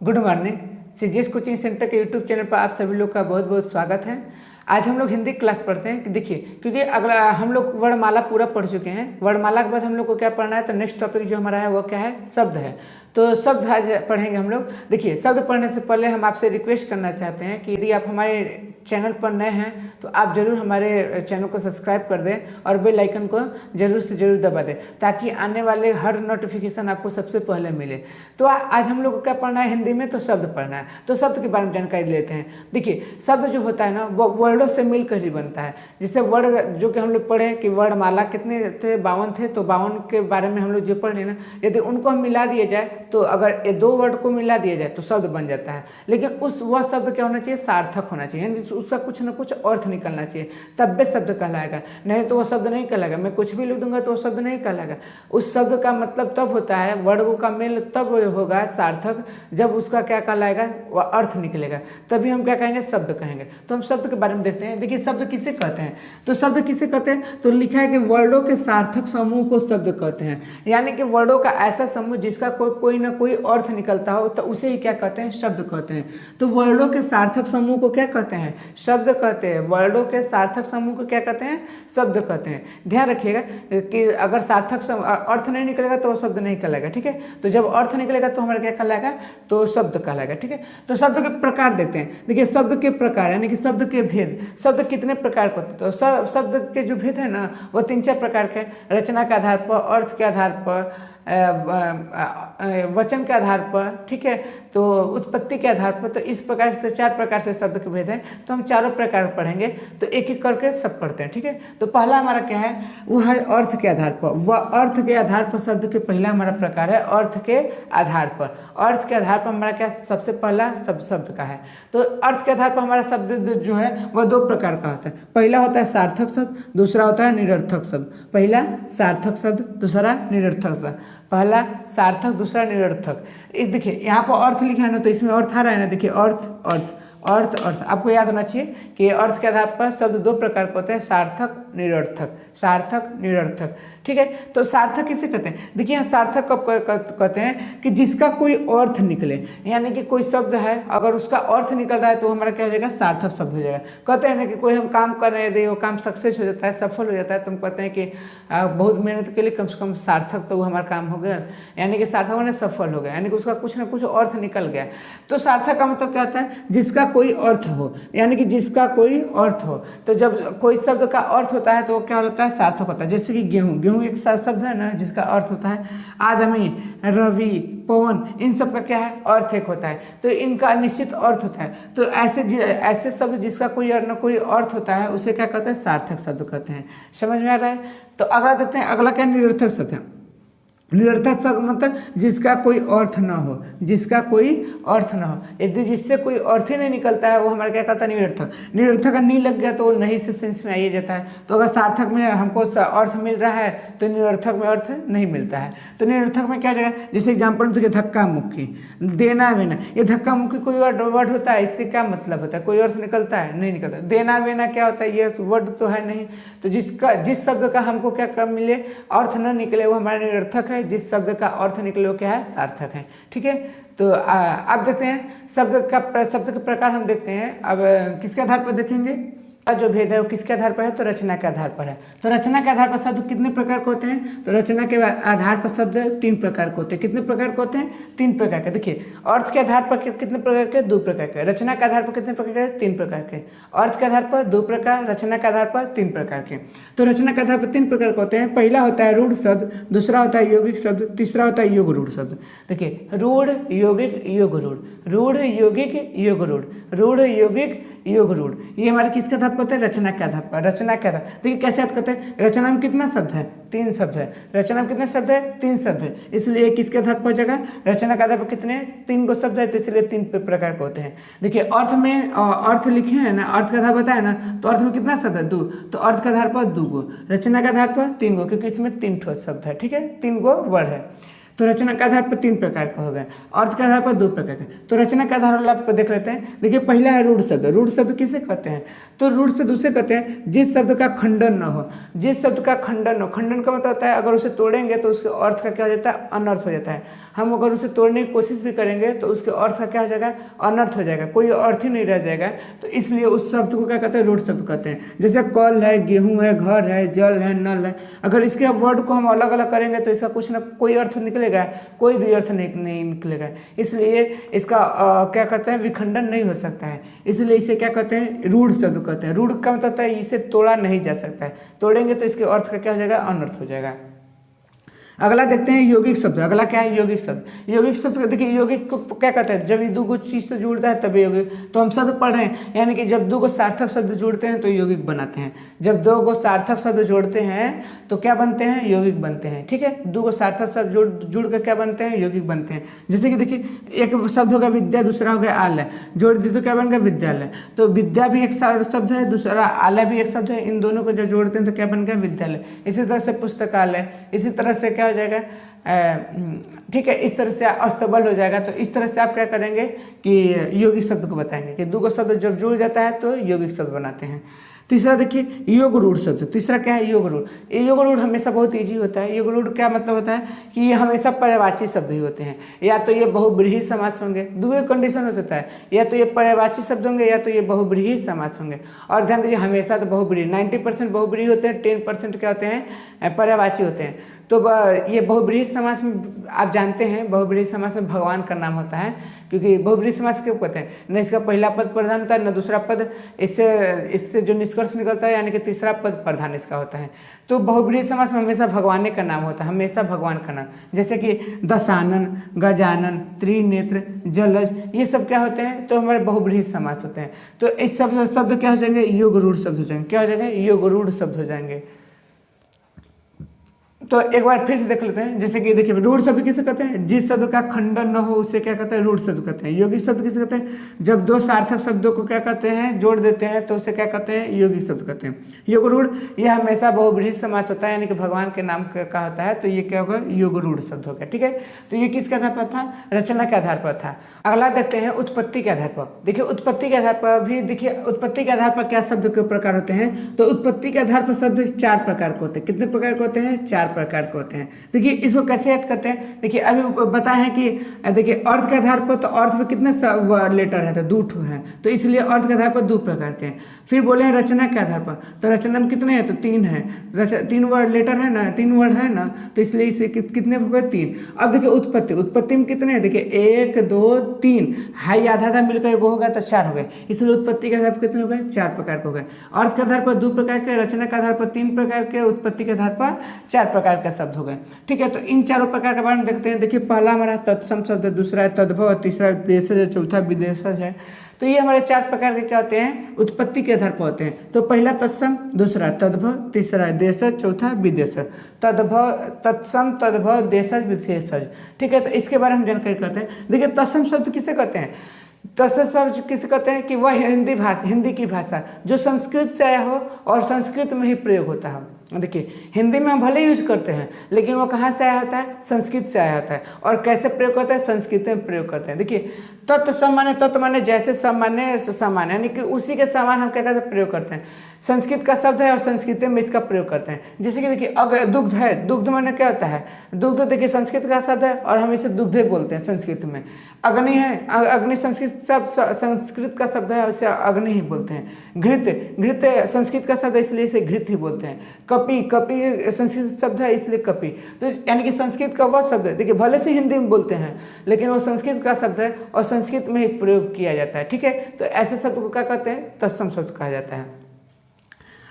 Good morning. CGS coaching centre के YouTube channel पर आप सभी लोग का बहुत बहुत स्वागत है। आज हम लोग हिंदी क्लास पढ़ते हैं कि देखिए, क्योंकि अगला हम लोग वर्णमाला पूरा पढ़ चुके हैं। वर्णमाला के बाद हम लोग को क्या पढ़ना है, तो नेक्स्ट टॉपिक जो हमारा है वो क्या है, शब्द है। तो शब्द आज पढ़ेंगे हम लोग। देखिए, शब्द पढ़ने से पहले हम आपसे रिक्वेस्ट करना चाहते हैं कि यदि आप हमारे चैनल पर नए हैं तो आप जरूर हमारे चैनल को सब्सक्राइब कर दें और बेल आइकन को जरूर से जरूर दबा दें, ताकि आने वाले हर नोटिफिकेशन आपको सबसे पहले मिले। तो आज हम लोग को क्या पढ़ना है, हिंदी में तो शब्द पढ़ना है। तो शब्द के बारे में जानकारी लेते हैं। देखिए, शब्द जो होता है ना, वो वर्डों से मिलकर ही बनता है। जैसे वर्ड जो कि हम लोग पढ़े कि वर्णमाला कितने थे, 52 थे। तो 52 के बारे में हम लोग जो पढ़ रहे ना, यदि उनको हम मिला दिए जाए, तो अगर ये दो वर्ड को मिला दिया जाए तो शब्द बन जाता है। लेकिन वह शब्द क्या होना चाहिए, सार्थक होना चाहिए, यानी उसका कुछ ना कुछ अर्थ निकलना चाहिए, तब भी शब्द कहलाएगा। नहीं तो वह शब्द नहीं कहलाएगा। मैं कुछ भी लिख दूंगा तो वह शब्द नहीं कहलाएगा। उस शब्द का मतलब तब होता है, वर्ड का मेल तब होगा सार्थक, जब उसका क्या कहलाएगा, वह अर्थ निकलेगा, तभी हम क्या कहेंगे, शब्द कहेंगे। तो हम शब्द के बारे में देखते हैं। देखिए, शब्द किसे कहते हैं, तो शब्द किसे कहते हैं, तो लिखा है कि वर्डों के सार्थक समूह को शब्द कहते हैं। यानी कि वर्डों का ऐसा समूह जिसका कोई ना कोई अर्थ निकलता हो, तो उसे ही क्या कहते हैं, शब्द कहते हैं। तो वर्डों के सार्थक समूह को क्या कहते हैं, शब्द कहते हैं। वर्डों के सार्थक समूह को क्या कहते हैं, शब्द कहते हैं। ध्यान रखिएगा कि अगर सार्थक अर्थ नहीं निकलेगा तो शब्द नहीं कहलाएगा, ठीक है। तो जब अर्थ निकलेगा तो हमारा क्या कहलाएगा, तो शब्द कहलाएगा, ठीक है। तो शब्द के प्रकार देखते हैं। देखिए, शब्द के प्रकार यानी कि शब्द के भेद। शब्द कितने प्रकार के होते हैं, तो शब्द के जो भेद है ना, वो 3-4 प्रकार के। रचना के आधार पर, अर्थ के आधार पर, वचन के आधार पर, ठीक है, तो उत्पत्ति के आधार पर। तो इस प्रकार से 4 प्रकार से शब्द के भेद हैं। तो हम चारों प्रकार पढ़ेंगे, तो एक एक करके सब पढ़ते हैं, ठीक है। तो पहला हमारा क्या है, वो है अर्थ के आधार पर। वह अर्थ के आधार पर शब्द के पहला हमारा प्रकार है, अर्थ के आधार पर। अर्थ के आधार पर हमारा क्या सबसे पहला शब्द का है। तो अर्थ के आधार पर हमारा शब्द जो है वह 2 प्रकार का होता है। पहला होता है सार्थक शब्द, दूसरा होता है निरर्थक शब्द। पहला सार्थक शब्द, दूसरा निरर्थक शब्द। पहला सार्थक, दूसरा निरर्थक। इस देखिए, यहाँ पर अर्थ लिखा है ना, तो इसमें अर्थ आ रहा है ना। देखिए, अर्थ अर्थ अर्थ अर्थ आपको याद होना चाहिए कि अर्थ के आधार पर शब्द 2 प्रकार के होते हैं, सार्थक निरर्थक। सार्थक निरर्थक, ठीक है। तो सार्थक किसे कहते हैं, देखिए यहाँ सार्थक कब कहते हैं कि जिसका कोई अर्थ निकले। यानी कि कोई शब्द है, अगर उसका अर्थ निकल रहा है तो हमारा क्या हो जाएगा, सार्थक शब्द हो जाएगा। कहते हैं ना कि कोई हम काम कर रहे हैं, वो काम सक्सेस हो जाता है, सफल हो जाता है, तो हम कहते हैं कि बहुत मेहनत के लिए कम से कम सार्थक तो हमारा काम हो गया। यानी कि सार्थक मैंने सफल हो गया, यानी कि उसका कुछ ना कुछ अर्थ निकल गया। तो सार्थक का मतलब क्या होता है, जिसका कोई अर्थ हो, यानी कि जिसका कोई अर्थ हो। तो जब कोई शब्द का अर्थ होता है तो वो क्या होता है, सार्थक होता है। जैसे कि गेहूँ, गेहूँ एक शब्द है ना, जिसका अर्थ होता है आदमी, रवि, पवन, इन सब का क्या है, अर्थ एक होता है। तो इनका निश्चित अर्थ होता है। तो ऐसे शब्द जिसका कोई न कोई अर्थ होता है, उसे क्या कहते हैं, सार्थक शब्द कहते हैं। समझ में आ रहा है। तो अगला देखते हैं, अगला क्या, निरर्थक शब्द है। निरर्थक शब्द मतलब जिसका कोई अर्थ ना हो, जिसका कोई अर्थ ना हो। यदि जिससे कोई अर्थ ही नहीं निकलता है, वो हमारा क्या कहता है, निरर्थक। निरर्थक का नहीं लग गया तो नहीं से सेंस में आइए जाता है। तो अगर सार्थक में हमको अर्थ मिल रहा है तो निरर्थक में अर्थ नहीं मिलता है। तो निरर्थक में क्या जगह, जैसे एग्जाम्पल देखिए, धक्का मुक्की, देना वेना। ये धक्का मुक्की कोई वर्ड होता है, इससे क्या मतलब होता है, कोई अर्थ निकलता है, नहीं निकलता। देना वेना क्या होता है, ये वर्ड तो है नहीं। तो जिस शब्द का हमको क्या मिले, अर्थ न निकले, वो हमारा निरर्थक है। जिस शब्द का अर्थ निकले वो क्या है, सार्थक है, ठीक है। तो अब देखते हैं शब्द के प्रकार हम देखते हैं। अब किसके आधार पर देखेंगे, जो भेद है वो किसके आधार पर है, तो रचना के आधार पर है। तो रचना के आधार पर शब्द कितने प्रकार के होते हैं, तो रचना के आधार पर शब्द 3 प्रकार के होते हैं। कितने प्रकार के होते हैं, 3 प्रकार के। देखिए, अर्थ के आधार पर कितने प्रकार के, 2 प्रकार के। रचना के आधार पर कितने प्रकार के, 3 प्रकार के। अर्थ के आधार पर 2 प्रकार, रचना के आधार पर 3 प्रकार के। तो रचना के आधार पर 3 प्रकार के होते हैं। पहला होता है रूढ़ शब्द, दूसरा होता है यौगिक शब्द, तीसरा होता है योग रूढ़ शब्द। देखिए, रूढ़, यौगिक, योग रूढ़, रूढ़, यौगिक, योग रूढ़, रूढ़, यौगिक, योग रूढ़, ये हमारे किसके आधार पर होते हैं, रचना के आधार पर। रचना के आधार, देखिए कैसे याद करते हैं, रचना में कितना शब्द है, 3 शब्द है। रचना में कितने शब्द है, 3 शब्द है। इसलिए किसके आधार पर हो जाएगा, रचना के आधार पर कितने, 3 गो शब्द है, तो इसलिए 3 प्रकार के होते हैं। देखिए, अर्थ में अर्थ लिखे हैं ना, अर्थ का आधार बताया ना, तो अर्थ में कितना शब्द है, 2। तो अर्थ के आधार पर 2 गो, रचना के आधार पर 3 गो, क्योंकि इसमें 3 ठोस शब्द है, ठीक है, 3 गो वर्ड है। तो रचना के आधार पर 3 प्रकार के हो गए, अर्थ के आधार पर 2 प्रकार के। तो रचना के आधार वाला आप देख लेते हैं। देखिए पहला है रूढ़ शब्द। रूढ़ शब्द किसे कहते हैं? तो रूढ़ शब्द उसे कहते हैं जिस शब्द का खंडन न हो, जिस शब्द का खंडन हो। खंडन का मतलब होता है अगर उसे तोड़ेंगे तो उसके अर्थ का क्या हो जाता है? अनर्थ हो जाता है। हम अगर उसे तोड़ने की कोशिश भी करेंगे तो उसके अर्थ का क्या हो जाएगा? अनर्थ हो जाएगा, कोई अर्थ ही नहीं रह जाएगा। तो इसलिए उस शब्द को क्या कहते हैं? रूढ़ शब्द कहते हैं। जैसे कल है, गेहूँ है, घर है, जल है, नल है। अगर इसके वर्ड को हम अलग अलग करेंगे तो इसका कुछ ना कोई अर्थ निकलेगा, कोई भी अर्थ नहीं निकलेगा। इसलिए इसका क्या कहते हैं? विखंडन नहीं हो सकता है। इसलिए इसे क्या कहते हैं? रूढ़ शब्द कहते हैं। रूढ़ का मतलब होता है इसे तोड़ा नहीं जा सकता है, तोड़ेंगे तो इसके अर्थ का क्या हो जाएगा? अनर्थ हो जाएगा। अगला देखते हैं यौगिक शब्द। अगला क्या है? यौगिक शब्द। यौगिक शब्द देखिए यौगिक को क्या कहते हैं? जब ये दो चीज से जुड़ता है तभी यौगिक। तो हम शब्द पढ़ रहे हैं, यानी कि जब 2 सार्थक शब्द जुड़ते हैं तो यौगिक बनाते हैं। जब 2 सार्थक शब्द जोड़ते हैं तो क्या बनते हैं? यौगिक बनते हैं। ठीक है, 2 सार्थक शब्द जुड़ कर क्या बनते हैं? यौगिक बनते हैं। जैसे कि देखिए एक शब्द होगा विद्या, दूसरा हो गया आलय, जोड़ दी तो क्या बन गया? विद्यालय। तो विद्या भी एक शब्द है, दूसरा आलय भी एक शब्द है। इन दोनों को जब जोड़ते हैं तो क्या बन गया? विद्यालय। इसी तरह से पुस्तकालय, इसी तरह से क्या हो जाएगा? ठीक है, इस तरह से अस्तबल हो जाएगा। तो इस तरह से आप क्या करेंगे कि यौगिक शब्द को बताएंगे कि 2 शब्द जब जुड़ जाता है तो यौगिक शब्द बनाते हैं। तीसरा देखिए योग रूढ़ शब्द। तीसरा क्या है? योग रूढ़। ये योग रूढ़ हमेशा बहुत ईजी होता है। योग रूढ़ क्या मतलब होता है कि ये हमेशा पर्यायवाची शब्द ही होते हैं। या तो ये बहुब्रीहि समास होंगे, 2 कंडीशन हो सकता है, या तो ये पर्यायवाची शब्द होंगे या तो ये बहुब्रीहि समास होंगे। और ध्यान दीजिए हमेशा तो बहुब्रीहि 90% बहुब्रीहि होते हैं, 10% क्या होते हैं? पर्यायवाची होते हैं। तो ये बहुब्रीहि समास में आप जानते हैं बहुब्रीहि समास में भगवान का नाम होता है, क्योंकि बहुब्रीहि समास क्यों कहते हैं? न इसका पहला पद प्रधान होता है न दूसरा पद। इससे जो निष्कर्ष निकलता है यानी कि तीसरा पद प्रधान इसका होता है। तो बहुब्रीहि समास में हमेशा भगवान का नाम होता है, हमेशा भगवान का नाम। जैसे कि दशानन, गजानन, त्रिनेत्र, जलज, ये सब क्या होते हैं? तो हमारे बहुब्रीहि समास होते हैं। तो इस सब शब्द क्या हो जाएंगे? योग रूढ़ शब्द हो जाएंगे। क्या हो जाएंगे? योग रूढ़ शब्द हो जाएंगे। तो एक बार फिर से देख लेते हैं। जैसे कि देखिए रूढ़ शब्द किसे कहते हैं? जिस शब्द का खंडन न हो उसे क्या कहते हैं? रूढ़ शब्द कहते हैं। यौगिक शब्द किसे कहते हैं? जब 2 सार्थक शब्दों को क्या कहते हैं? जोड़ देते हैं तो उसे क्या कहते हैं? यौगिक शब्द कहते हैं। योग रूढ़ यह हमेशा बहुब्रीहि समास होता है, यानी कि भगवान के नाम का होता है। तो ये क्या होगा? योग रूढ़ शब्द हो गया। ठीक है, तो ये किसके आधार पर था? रचना के आधार पर था। अगला देखते हैं उत्पत्ति के आधार पर। देखिए उत्पत्ति के आधार पर भी देखिए उत्पत्ति के आधार पर क्या शब्द के प्रकार होते हैं? तो उत्पत्ति के आधार पर शब्द 4 प्रकार के होते हैं। कितने प्रकार के होते हैं? 4 प्रकार के होते हैं। देखिए इसको कैसे याद करते हैं? देखिए अभी बताए हैं कि देखिए अर्थ के आधार पर, तो अर्थ में कितने लेटर है? तो 2 ठो है, तो इसलिए अर्थ के आधार पर 2 प्रकार के हैं। फिर बोले हैं रचना के आधार पर, तो रचना में कितने हैं? तो 3 है। 3 वर्ड लेटर है ना, 3 वर्ड है ना, तो इसलिए इसे कितने हो गए? 3। अब देखिए उत्पत्ति, उत्पत्ति में कितने हैं? देखिए 1 2 3 हाई आधा आधा मिलकर एगो हो गया तो 4 हो गए। इसलिए उत्पत्ति के आधार पर कितने हो गए? 4 प्रकार के हो गए। अर्थ के आधार पर 2 प्रकार के, रचना के आधार पर 3 प्रकार के, उत्पत्ति के आधार पर 4 प्रकार के शब्द हो गए। ठीक है, तो इन 4 प्रकार के बारे में देखते हैं। देखिए पहला हमारा तत्सम शब्द, दूसरा है तद्भव, तीसरा देशज, चौथा विदेशज है। तो ये हमारे 4 प्रकार के क्या होते हैं? उत्पत्ति के आधार पर होते हैं। तो पहला तत्सम, दूसरा तद्भव, तीसरा देशज, चौथा विदेशज। तद्भव, तत्सम, तद्भव, देशज, विदेशज। ठीक है, तो इसके बारे में जानकारी करते हैं। देखिए तत्सम शब्द किसे कहते हैं? तत्सम शब्द किसे कहते हैं? कि वह हिंदी की भाषा जो संस्कृत से आया हो और संस्कृत में ही प्रयोग होता है। देखिए हिंदी में हम भले यूज करते हैं, लेकिन वो कहाँ से आया होता है? संस्कृत से आया होता है। और कैसे प्रयोग करते हैं? संस्कृत में प्रयोग करते हैं। देखिए तत्व माने जैसे सामान्य सामान्य, यानी कि उसी के समान हम क्या करते हैं? प्रयोग करते हैं। संस्कृत का शब्द है और संस्कृत में इसका प्रयोग करते हैं। जैसे कि देखिए अगर दुग्ध है, दुग्ध माने क्या होता है? दुग्ध देखिए संस्कृत का शब्द है और हम इसे दुग्धे बोलते हैं संस्कृत में। अग्नि है, अग्नि संस्कृत का शब्द है, उसे अग्नि ही बोलते हैं। घृत संस्कृत का शब्द है, इसलिए इसे घृत ही बोलते हैं। कपि संस्कृत शब्द है, इसलिए कपि। तो यानी कि संस्कृत का वह शब्द है, देखिए भले से हिंदी में बोलते हैं लेकिन वो संस्कृत का शब्द है और संस्कृत में ही प्रयोग किया जाता है। ठीक है, तो ऐसे शब्द को क्या कहते हैं? तत्सम शब्द कहा जाता है।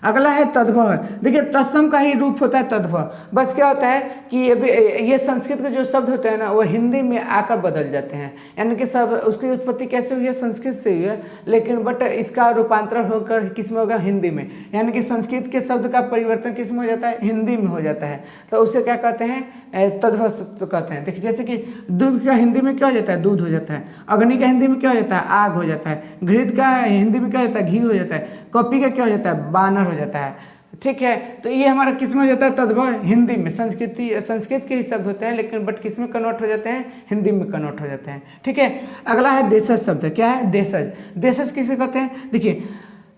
अगला है तद्भव। देखिए तत्सम का ही रूप होता है तद्भव। बस क्या होता है कि ये संस्कृत के जो शब्द होते हैं ना, वो हिंदी में आकर बदल जाते हैं। यानी कि सब उसकी उत्पत्ति कैसे हुई है? संस्कृत से हुई है, लेकिन बट इसका रूपांतरण होकर किस में होगा? हिंदी में। यानी कि संस्कृत के शब्द का परिवर्तन किस में हो जाता है? हिंदी में हो जाता है। तो उसे क्या कहते हैं? तद्भव शब्द कहते हैं। देखिए जैसे कि दूध का हिंदी में क्या हो जाता है? दूध हो जाता है। अग्नि का हिंदी में क्या हो जाता है? आग हो जाता है। घृत का हिंदी में क्या हो जाता है? घी हो जाता है। कॉपी का क्या हो जाता है? बानर हो जाता है। ठीक है। तो ये हमारा किस में हो जाता है? तद्भव हिंदी में। संस्कृत के ही शब्द होते हैं, लेकिन बट किस में कन्वर्ट हो जाते हैं? हिंदी में कन्वर्ट हो जाते हैं। ठीक है। अगला है देशज शब्द। क्या है? देशज। देशज किसे कहते हैं? देखिए,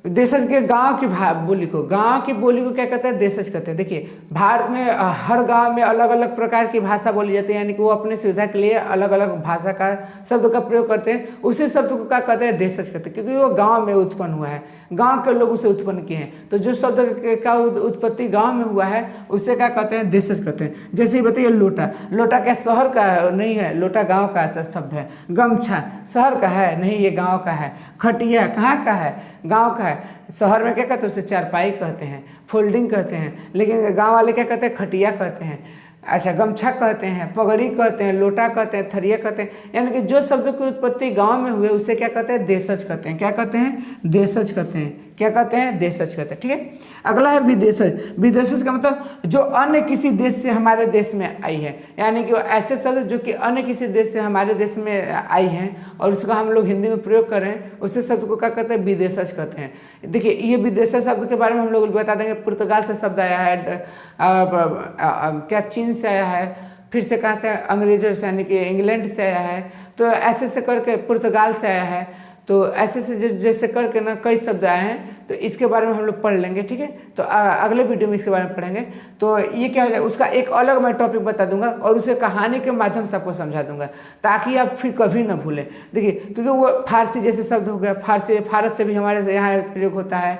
देशज के गांव की बोली को, गांव की बोली को क्या कहते हैं? देशज कहते हैं। देखिए, भारत में हर गांव में अलग अलग प्रकार की भाषा बोली जाती है, यानी कि वो अपने सुविधा के लिए अलग अलग भाषा का शब्द का प्रयोग करते हैं। उसी शब्द को क्या कहते हैं? देशज कहते हैं, क्योंकि वो गांव में उत्पन्न हुआ है, गांव के लोग उसे उत्पन्न किए हैं। तो जो शब्द का उत्पत्ति गांव में हुआ है उसे क्या कहते हैं? देशज कहते हैं। जैसे बताइए, लोटा। लोटा क्या शहर का नहीं है? लोटा गांव का शब्द है। गमछा शहर का है? नहीं, ये गांव का है। खटिया कहाँ का है? गांव का है। शहर में क्या कहते हैं? उसे चारपाई कहते हैं, फोल्डिंग कहते हैं, लेकिन गांव वाले क्या कहते हैं? खटिया कहते हैं। अच्छा, गमछा कहते हैं, पगड़ी कहते हैं, लोटा कहते हैं, थरिया कहते हैं। यानी कि जो शब्द की उत्पत्ति गांव में हुए उसे क्या कहते हैं? देशज कहते हैं। क्या कहते हैं? देशज कहते हैं। क्या कहते हैं? देशज कहते हैं। ठीक है। अगला है विदेशज। विदेशज का मतलब जो अन्य किसी देश से हमारे देश में आई है, यानी कि ऐसे शब्द जो कि अन्य किसी देश से हमारे देश में आई हैं और उसका हम लोग हिंदी में प्रयोग कर रहे हैं, उसे शब्द को क्या कहते हैं? विदेशज कहते हैं। देखिए, ये विदेशज शब्द के बारे में हम लोग बता देंगे। पुर्तगाल से शब्द आया है, क्या चीन से आया है, फिर से कहाँ से? अंग्रेजों से, यानी कि इंग्लैंड से आया है। तो ऐसे से करके पुर्तगाल से आया है। तो ऐसे से जैसे करके ना कई शब्द आए हैं, तो इसके बारे में हम लोग पढ़ लेंगे। ठीक है। तो अगले वीडियो में इसके बारे में पढ़ेंगे। तो ये क्या हो जाएगा, उसका एक अलग मैं टॉपिक बता दूंगा और उसे कहानी के माध्यम से आपको समझा दूंगा, ताकि आप फिर कभी ना भूलें। देखिए, क्योंकि वो फारसी जैसे शब्द हो गया, फारस से भी हमारे यहाँ प्रयोग होता है,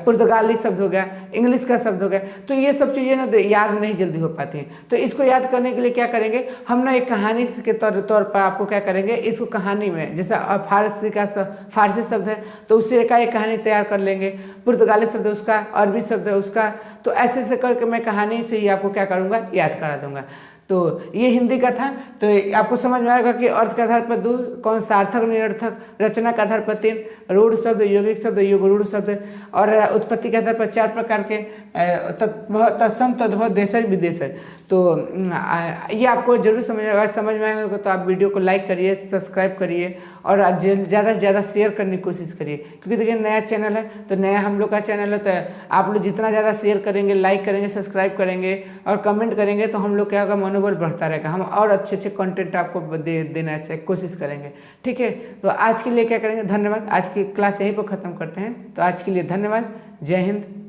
पुर्तगाली शब्द हो गया, इंग्लिश का शब्द हो गया। तो ये सब चीज़ें ना याद नहीं जल्दी हो पाती हैं। तो इसको याद करने के लिए क्या करेंगे हम ना, एक कहानी के तौर पर आपको क्या करेंगे, इसको कहानी में, जैसे फारसी शब्द है तो उससे एक कहानी तैयार कर लेंगे, पुर्तगाली शब्द है उसका, अरबी शब्द है उसका। तो ऐसे करके मैं कहानी से ही आपको क्या करूँगा? याद करा दूंगा। तो ये हिंदी का था। तो आपको समझ में आएगा कि अर्थ के आधार पर 2, कौन सार्थक निरर्थक, रचना के आधार पर 3, रूढ़ शब्द, यौगिक शब्द, योग रूढ़ शब्द, और उत्पत्ति के आधार पर 4 प्रकार के तत्सम, तद्भव, देशज, विदेशज। तो ये आपको जरूर समझ में आएगा। होगा तो आप वीडियो को लाइक करिए, सब्सक्राइब करिए और ज़्यादा से ज़्यादा शेयर करने की कोशिश करिए, क्योंकि देखिए नया चैनल है, तो नया हम लोग का चैनल है। तो आप लोग जितना ज़्यादा शेयर करेंगे, लाइक करेंगे, सब्सक्राइब करेंगे और कमेंट करेंगे, तो हम लोग क्या होगा, मनोबल बढ़ता रहेगा। हम और अच्छे अच्छे कंटेंट आपको देना कोशिश करेंगे। ठीक है। तो आज के लिए क्या करेंगे? धन्यवाद। आज की क्लास यहीं पर ख़त्म करते हैं। तो आज के लिए धन्यवाद। जय हिंद।